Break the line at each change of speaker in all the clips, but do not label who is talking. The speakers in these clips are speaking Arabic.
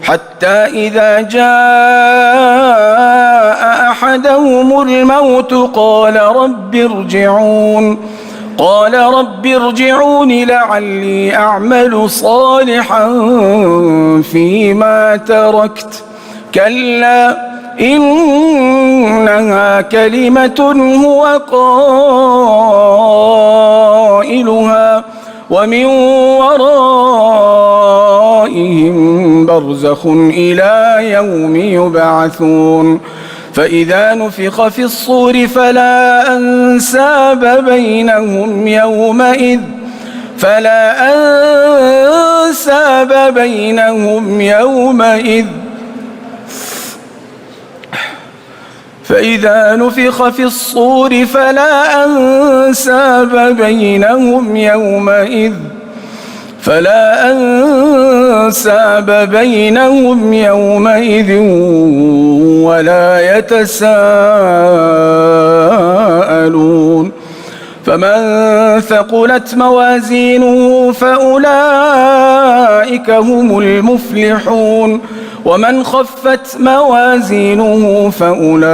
حتى إذا جاء أحدهم الموت قال رب ارجعون لعلي أعمل صالحا فيما تركت كلا إنها كلمة هو قائلها ومن ورائهم برزخ إلى يوم يبعثون فإذا نفخ في الصور فلا أنساب بينهم يومئذ فإذا نفخ في الصور فلا أنساب بينهم يومئذ ولا يتساءلون فمن ثقلت موازينه فأولئك هم المفلحون ومن خفت موازينه فأولئك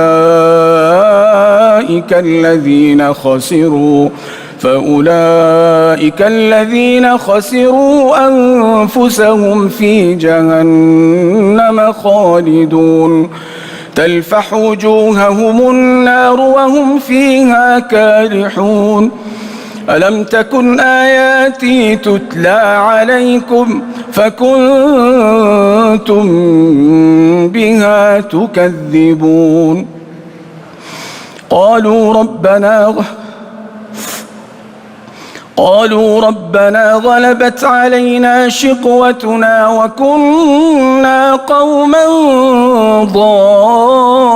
الذين خسروا أنفسهم في جهنم خالدون تلفح وجوههم النار وهم فيها كالحون ألم تكن آياتي تتلى عليكم فكنتم بها تكذبون قالوا ربنا غلبت علينا شقوتنا وكنا قوما ضالين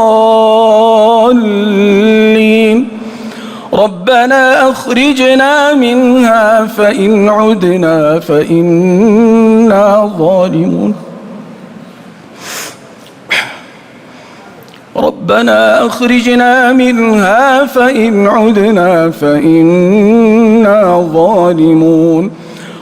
ربنا أخرجنا منها فإن عدنا فإنا ظالمون ربنا أخرجنا منها فإن عدنا فإنا ظالمون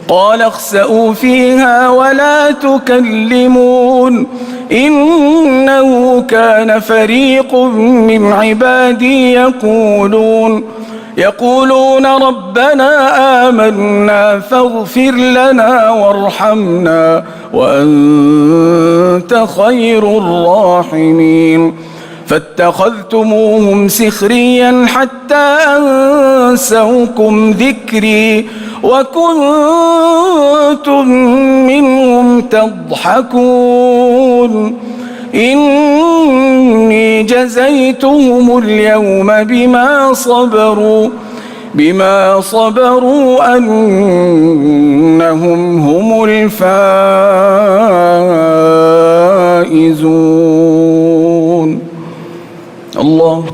قال اخسئوا فيها ولا تكلمون إنه كان فريق من عبادي يقولون ربنا آمنا فاغفر لنا وارحمنا وأنت خير الراحمين فاتخذتموهم سخريا حتى أنسوكم ذكري وكنتم منهم تضحكون إني جزيتهم اليوم بما صبروا أنهم هم الفائزون الله